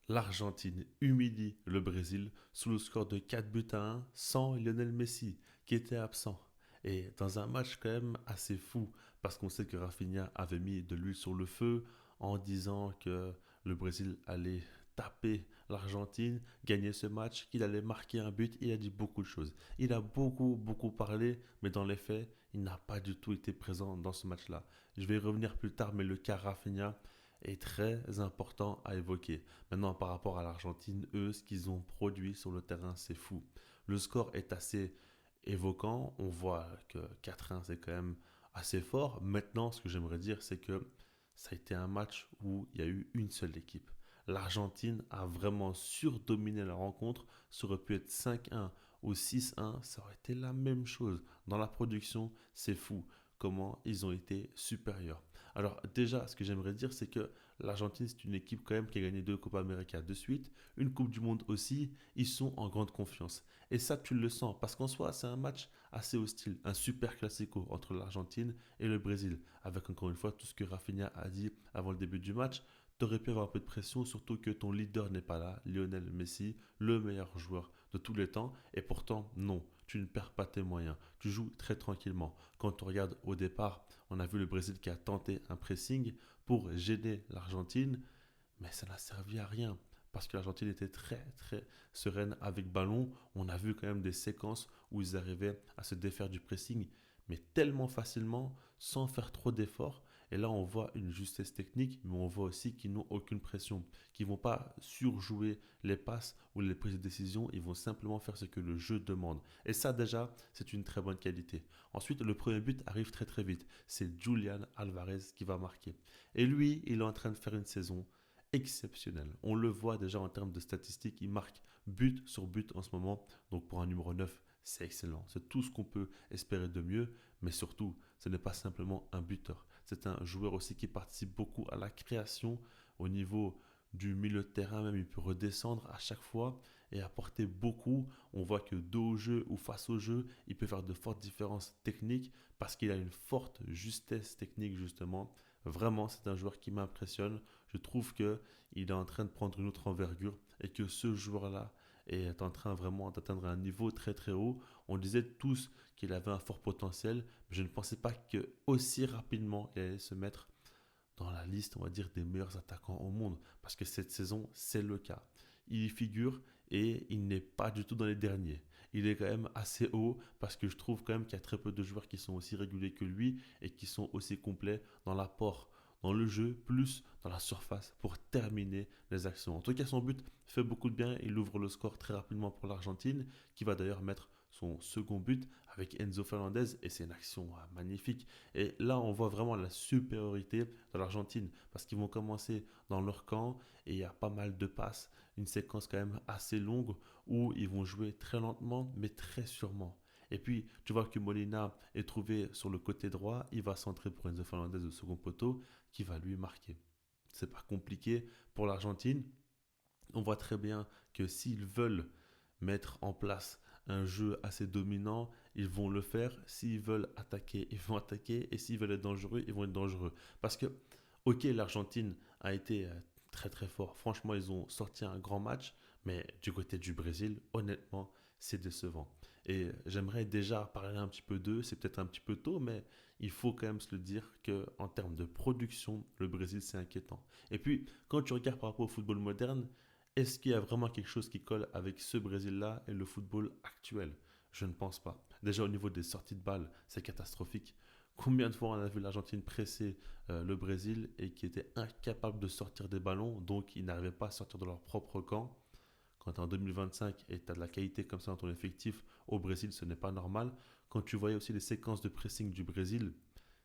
L'Argentine humilie le Brésil sous le score de 4 buts à 1 sans Lionel Messi qui était absent. Et dans un match quand même assez fou parce qu'on sait que Rafinha avait mis de l'huile sur le feu en disant que le Brésil allait taper l'Argentine, gagner ce match, qu'il allait marquer un but. Il a dit beaucoup de choses. Il a beaucoup parlé, mais dans les faits, il n'a pas du tout été présent dans ce match-là. Je vais y revenir plus tard, mais le cas Rafinha est très important à évoquer. Maintenant, par rapport à l'Argentine, eux, ce qu'ils ont produit sur le terrain, c'est fou. Le score est assez évoquant. On voit que 4-1, c'est quand même assez fort. Maintenant, ce que j'aimerais dire, c'est que ça a été un match où il y a eu une seule équipe. L'Argentine a vraiment surdominé la rencontre. Ça aurait pu être 5-1 ou 6-1. Ça aurait été la même chose. Dans la production, c'est fou comment ils ont été supérieurs. Alors déjà, ce que j'aimerais dire, c'est que l'Argentine, c'est une équipe quand même qui a gagné 2 Copa América de suite, une Coupe du Monde aussi. Ils sont en grande confiance. Et ça, tu le sens, parce qu'en soi, c'est un match assez hostile, un super classico entre l'Argentine et le Brésil, avec encore une fois tout ce que Rafinha a dit avant le début du match. T'aurais pu avoir un peu de pression, surtout que ton leader n'est pas là, Lionel Messi, le meilleur joueur de tous les temps, et pourtant, non, tu ne perds pas tes moyens, tu joues très tranquillement. Quand on regarde au départ, on a vu le Brésil qui a tenté un pressing pour gêner l'Argentine, mais ça n'a servi à rien parce que l'Argentine était très sereine avec ballon. On a vu quand même des séquences où ils arrivaient à se défaire du pressing, mais tellement facilement, sans faire trop d'efforts. Et là, on voit une justesse technique, mais on voit aussi qu'ils n'ont aucune pression, qu'ils ne vont pas surjouer les passes ou les prises de décision, ils vont simplement faire ce que le jeu demande. Et ça, déjà, c'est une très bonne qualité. Ensuite, le premier but arrive très vite. C'est Julian Alvarez qui va marquer. Et lui, il est en train de faire une saison exceptionnelle. On le voit déjà en termes de statistiques, il marque but sur but en ce moment. Donc pour un numéro 9, c'est excellent. C'est tout ce qu'on peut espérer de mieux. Mais surtout, ce n'est pas simplement un buteur. C'est un joueur aussi qui participe beaucoup à la création au niveau du milieu de terrain. Même il peut redescendre à chaque fois et apporter beaucoup. On voit que dos au jeu ou face au jeu, il peut faire de fortes différences techniques parce qu'il a une forte justesse technique justement. Vraiment, c'est un joueur qui m'impressionne. Je trouve que il est en train de prendre une autre envergure et que ce joueur-là est en train vraiment d'atteindre un niveau très haut. On disait tous qu'il avait un fort potentiel, mais je ne pensais pas que aussi rapidement il allait se mettre dans la liste, on va dire, des meilleurs attaquants au monde. Parce que cette saison, c'est le cas. Il y figure et il n'est pas du tout dans les derniers. Il est quand même assez haut parce que je trouve quand même qu'il y a très peu de joueurs qui sont aussi réguliers que lui et qui sont aussi complets dans l'apport, dans le jeu, plus dans la surface pour terminer les actions. En tout cas, son but fait beaucoup de bien. Il ouvre le score très rapidement pour l'Argentine, qui va d'ailleurs mettre son second but avec Enzo Fernandez et c'est une action magnifique. Et là, on voit vraiment la supériorité de l'Argentine parce qu'ils vont commencer dans leur camp et il y a pas mal de passes, une séquence quand même assez longue où ils vont jouer très lentement mais très sûrement. Et puis, tu vois que Molina est trouvé sur le côté droit, il va centrer pour Enzo Fernandez au second poteau qui va lui marquer. C'est pas compliqué pour l'Argentine. On voit très bien que s'ils veulent mettre en place un jeu assez dominant, ils vont le faire. S'ils veulent attaquer, ils vont attaquer. Et s'ils veulent être dangereux, ils vont être dangereux. Parce que, ok, l'Argentine a été très fort. Franchement, ils ont sorti un grand match. Mais du côté du Brésil, honnêtement, c'est décevant. Et j'aimerais déjà parler un petit peu d'eux. C'est peut-être un petit peu tôt, mais il faut quand même se le dire qu'en termes de production, le Brésil, c'est inquiétant. Et puis, quand tu regardes par rapport au football moderne, est-ce qu'il y a vraiment quelque chose qui colle avec ce Brésil-là et le football actuel? Je ne pense pas. Déjà au niveau des sorties de balles, c'est catastrophique. Combien de fois on a vu l'Argentine presser le Brésil et qui était incapable de sortir des ballons, donc ils n'arrivaient pas à sortir de leur propre camp. Quand tu es en 2025 et tu as de la qualité comme ça dans ton effectif, au Brésil, ce n'est pas normal. Quand tu voyais aussi les séquences de pressing du Brésil,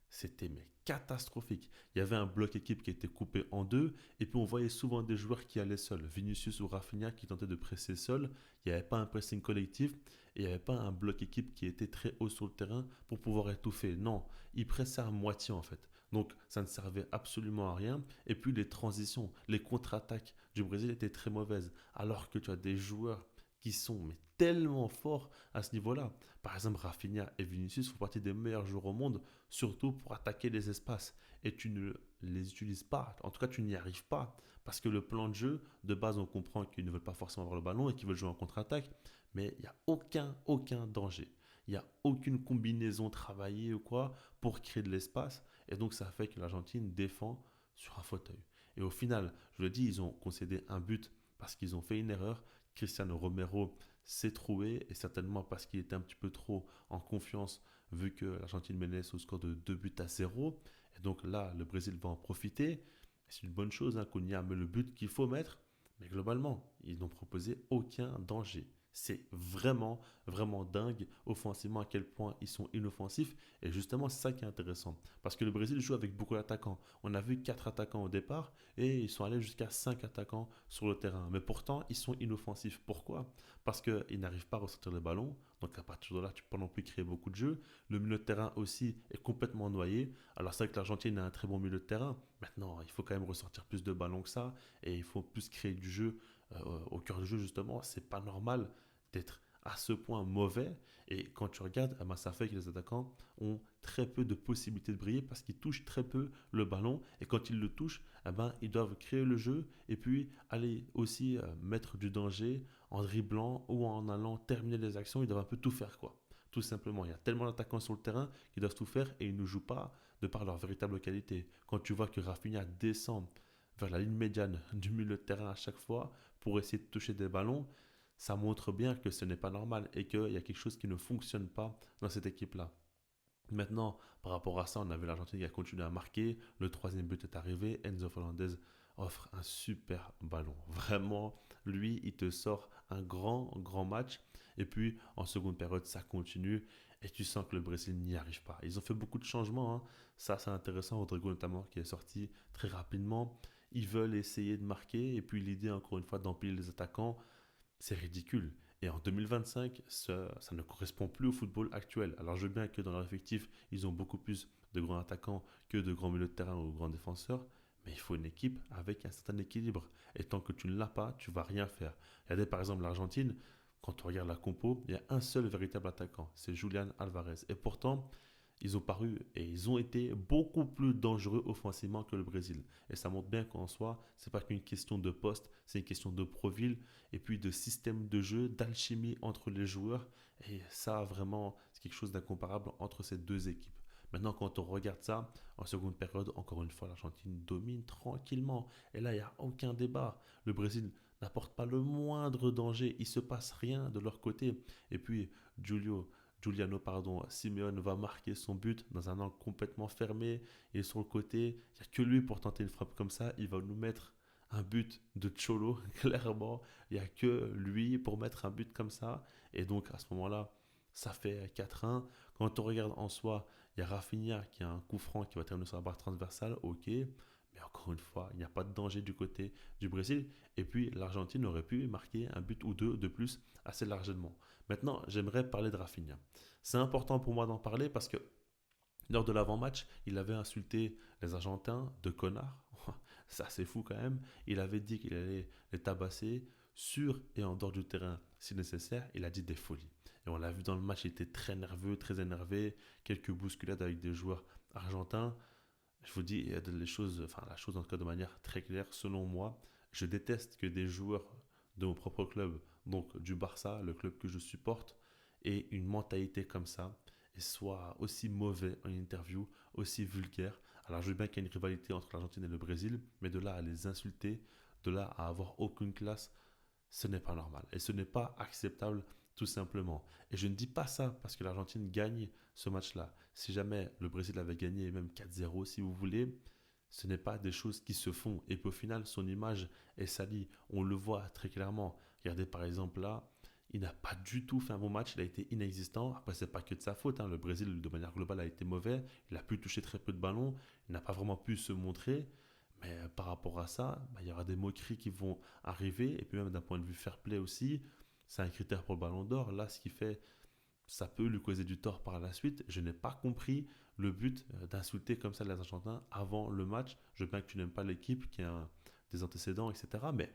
c'était mais catastrophique. Il y avait un bloc équipe qui était coupé en deux, et puis on voyait souvent des joueurs qui allaient seuls. Vinicius ou Rafinha qui tentaient de presser seuls. Il n'y avait pas un pressing collectif, et il n'y avait pas un bloc équipe qui était très haut sur le terrain pour pouvoir étouffer. Non, ils pressaient à moitié en fait. Donc ça ne servait absolument à rien. Et puis les transitions, les contre-attaques du Brésil étaient très mauvaises. Alors que tu as des joueurs qui sont mais tellement forts à ce niveau-là. Par exemple, Rafinha et Vinicius font partie des meilleurs joueurs au monde surtout pour attaquer les espaces. Et tu ne les utilises pas. En tout cas, tu n'y arrives pas. Parce que le plan de jeu, de base, on comprend qu'ils ne veulent pas forcément avoir le ballon et qu'ils veulent jouer en contre-attaque. Mais il n'y a aucun danger. Il n'y a aucune combinaison travaillée ou quoi pour créer de l'espace. Et donc, ça fait que l'Argentine défend sur un fauteuil. Et au final, je le dis, ils ont concédé un but parce qu'ils ont fait une erreur. Cristiano Romero s'est trouvé et certainement parce qu'il était un petit peu trop en confiance vu que l'Argentine menait au score de 2 buts à 0. Et donc là, le Brésil va en profiter. C'est une bonne chose qu'on y a mis le but qu'il faut mettre. Mais globalement, ils n'ont proposé aucun danger. C'est vraiment dingue offensivement à quel point ils sont inoffensifs. Et justement, c'est ça qui est intéressant. Parce que le Brésil joue avec beaucoup d'attaquants. On a vu 4 attaquants au départ et ils sont allés jusqu'à 5 attaquants sur le terrain. Mais pourtant, ils sont inoffensifs. Pourquoi? Parce qu'ils n'arrivent pas à ressortir le ballon. Donc à partir de là, tu peux pas non plus créer beaucoup de jeux. Le milieu de terrain aussi est complètement noyé. Alors c'est vrai que l'Argentine a un très bon milieu de terrain. Maintenant, il faut quand même ressortir plus de ballons que ça. Et il faut plus créer du jeu au cœur du jeu justement. C'est pas normal d'être à ce point mauvais. Et quand tu regardes, eh ben, ça fait que les attaquants ont très peu de possibilités de briller parce qu'ils touchent très peu le ballon. Et quand ils le touchent, eh ben, ils doivent créer le jeu et puis aller aussi mettre du danger en dribblant ou en allant terminer les actions. Ils doivent un peu tout faire, quoi. Tout simplement, il y a tellement d'attaquants sur le terrain qu'ils doivent tout faire et ils ne jouent pas de par leur véritable qualité. Quand tu vois que Rafinha descend vers la ligne médiane du milieu de terrain à chaque fois pour essayer de toucher des ballons, ça montre bien que ce n'est pas normal et qu'il y a quelque chose qui ne fonctionne pas dans cette équipe-là. Maintenant, par rapport à ça, on a vu l'Argentine qui a continué à marquer. Le troisième but est arrivé. Enzo Fernandez offre un super ballon. Vraiment, lui, il te sort un grand match. Et puis, en seconde période, ça continue. Et tu sens que le Brésil n'y arrive pas. Ils ont fait beaucoup de changements, hein. Ça, c'est intéressant. Rodrigo, notamment, qui est sorti très rapidement. Ils veulent essayer de marquer. Et puis, l'idée, encore une fois, d'empiler les attaquants, c'est ridicule. Et en 2025, ça ne correspond plus au football actuel. Alors je veux bien que dans leur effectif, ils ont beaucoup plus de grands attaquants que de grands milieux de terrain ou de grands défenseurs, mais il faut une équipe avec un certain équilibre. Et tant que tu ne l'as pas, tu vas rien faire. Regardez par exemple l'Argentine, quand on regarde la compo, il y a un seul véritable attaquant, c'est Julian Alvarez. Et pourtant, ils ont paru et ils ont été beaucoup plus dangereux offensivement que le Brésil. Et ça montre bien qu'en soi, c'est pas qu'une question de poste, c'est une question de profil et puis de système de jeu, d'alchimie entre les joueurs. Et ça, vraiment, c'est quelque chose d'incomparable entre ces deux équipes. Maintenant, quand on regarde ça, en seconde période, encore une fois, l'Argentine domine tranquillement. Et là, il n'y a aucun débat. Le Brésil n'apporte pas le moindre danger. Il ne se passe rien de leur côté. Et puis, Simeone va marquer son but dans un angle complètement fermé et sur le côté, il n'y a que lui pour tenter une frappe comme ça, il va nous mettre un but de Cholo, clairement, il n'y a que lui pour mettre un but comme ça et donc à ce moment-là, ça fait 4-1. Quand on regarde en soi, il y a Rafinha qui a un coup franc qui va terminer sur la barre transversale, ok, mais encore une fois, il n'y a pas de danger du côté du Brésil. Et puis l'Argentine aurait pu marquer un but ou deux de plus assez largement. Maintenant, j'aimerais parler de Rafinha. C'est important pour moi d'en parler parce que lors de l'avant-match, il avait insulté les Argentins de connards. C'est assez fou quand même. Il avait dit qu'il allait les tabasser sur et en dehors du terrain si nécessaire. Il a dit des folies. Et on l'a vu dans le match, il était très nerveux, très énervé. Quelques bousculades avec des joueurs argentins. Je vous dis, il y a des choses, enfin la chose en tout cas de manière très claire, selon moi, je déteste que des joueurs de mon propre club, donc du Barça, le club que je supporte, aient une mentalité comme ça et soient aussi mauvais en interview, aussi vulgaires. Alors je veux bien qu'il y ait une rivalité entre l'Argentine et le Brésil, mais de là à les insulter, de là à avoir aucune classe, ce n'est pas normal et ce n'est pas acceptable tout simplement. Et je ne dis pas ça parce que l'Argentine gagne ce match-là. Si jamais le Brésil avait gagné même 4-0 si vous voulez, ce n'est pas des choses qui se font et puis au final son image est salie. On le voit très clairement. Regardez par exemple là, il n'a pas du tout fait un bon match, il a été inexistant. Après, c'est pas que de sa faute, hein. Le Brésil, de manière globale, a été mauvais. Il a pu toucher très peu de ballons. Il n'a pas vraiment pu se montrer. Mais par rapport à ça, bah, il y aura des moqueries qui vont arriver. Et puis même d'un point de vue fair play aussi, c'est un critère pour le ballon d'or. Là, ce qui fait, ça peut lui causer du tort par la suite. Je n'ai pas compris le but d'insulter comme ça les Argentins avant le match. Je veux bien que tu n'aimes pas l'équipe, qui a des antécédents, etc. Mais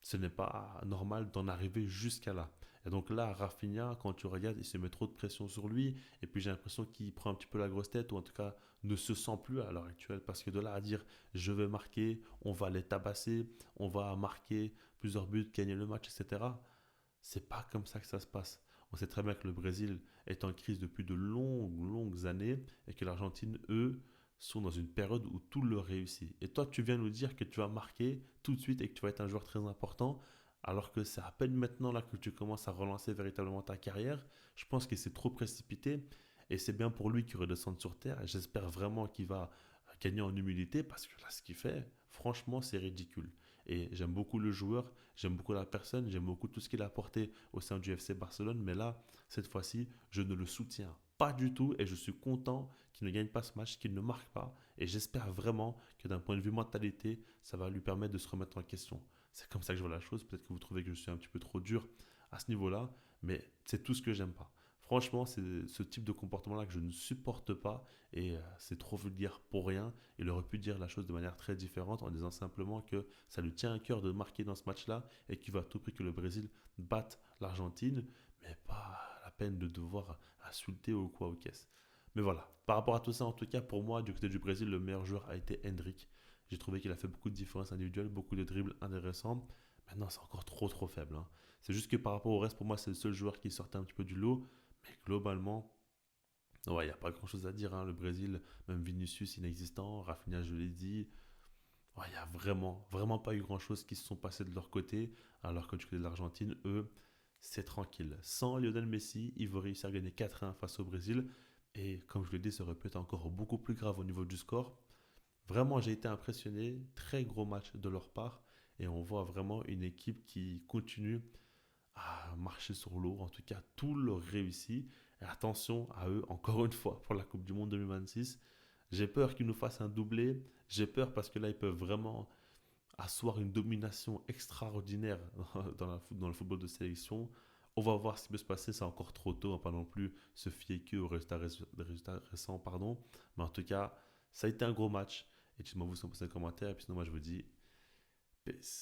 ce n'est pas normal d'en arriver jusqu'à là. Et donc là, Rafinha, quand tu regardes, il se met trop de pression sur lui. Et puis j'ai l'impression qu'il prend un petit peu la grosse tête, ou en tout cas ne se sent plus à l'heure actuelle. Parce que de là à dire je vais marquer, on va les tabasser, on va marquer plusieurs buts, gagner le match, etc. C'est pas comme ça que ça se passe. On sait très bien que le Brésil est en crise depuis de longues, longues années et que l'Argentine, eux, sont dans une période où tout leur réussit. Et toi, tu viens nous dire que tu vas marquer tout de suite et que tu vas être un joueur très important, alors que c'est à peine maintenant là que tu commences à relancer véritablement ta carrière. Je pense que c'est trop précipité et c'est bien pour lui qu'il redescende sur terre. Et j'espère vraiment qu'il va gagner en humilité parce que là, ce qu'il fait, franchement, c'est ridicule. Et j'aime beaucoup le joueur, j'aime beaucoup la personne, j'aime beaucoup tout ce qu'il a apporté au sein du FC Barcelone. Mais là, cette fois-ci, je ne le soutiens pas du tout et je suis content qu'il ne gagne pas ce match, qu'il ne marque pas. Et j'espère vraiment que d'un point de vue mentalité, ça va lui permettre de se remettre en question. C'est comme ça que je vois la chose. Peut-être que vous trouvez que je suis un petit peu trop dur à ce niveau-là, mais c'est tout ce que j'aime pas. Franchement, c'est ce type de comportement-là que je ne supporte pas et c'est trop vulgaire pour rien. Il aurait pu dire la chose de manière très différente en disant simplement que ça lui tient à cœur de marquer dans ce match-là et qu'il va à tout prix que le Brésil batte l'Argentine, mais pas la peine de devoir insulter ou quoi au caisse. Mais voilà, par rapport à tout ça, en tout cas, pour moi, du côté du Brésil, le meilleur joueur a été Hendrick. J'ai trouvé qu'il a fait beaucoup de différences individuelles, beaucoup de dribbles intéressants. Maintenant, c'est encore trop trop faible, hein. C'est juste que par rapport au reste, pour moi, c'est le seul joueur qui sortait un petit peu du lot. Mais globalement, ouais, il n'y a pas grand-chose à dire, hein. Le Brésil, même Vinicius inexistant, Rafinha, je l'ai dit. Ouais, il n'y a vraiment, vraiment pas eu grand-chose qui se sont passés de leur côté. Alors que du côté de l'Argentine, eux, c'est tranquille. Sans Lionel Messi, ils vont réussir à gagner 4-1 face au Brésil. Et comme je le dis, ça aurait pu être encore beaucoup plus grave au niveau du score. Vraiment, j'ai été impressionné. Très gros match de leur part. Et on voit vraiment une équipe qui continue à marcher sur l'eau. En tout cas, tout leur réussit. Et attention à eux, encore une fois, pour la Coupe du Monde 2026. J'ai peur qu'ils nous fassent un doublé. J'ai peur parce que là, ils peuvent vraiment asseoir une domination extraordinaire dans le football de sélection. On va voir ce qui peut se passer, c'est encore trop tôt, on ne va pas non plus se fier que aux résultats récents. Pardon. Mais en tout cas, ça a été un gros match. Et dites-moi vous ce que vous pensez dans les commentaires. Et puis sinon, moi je vous dis peace.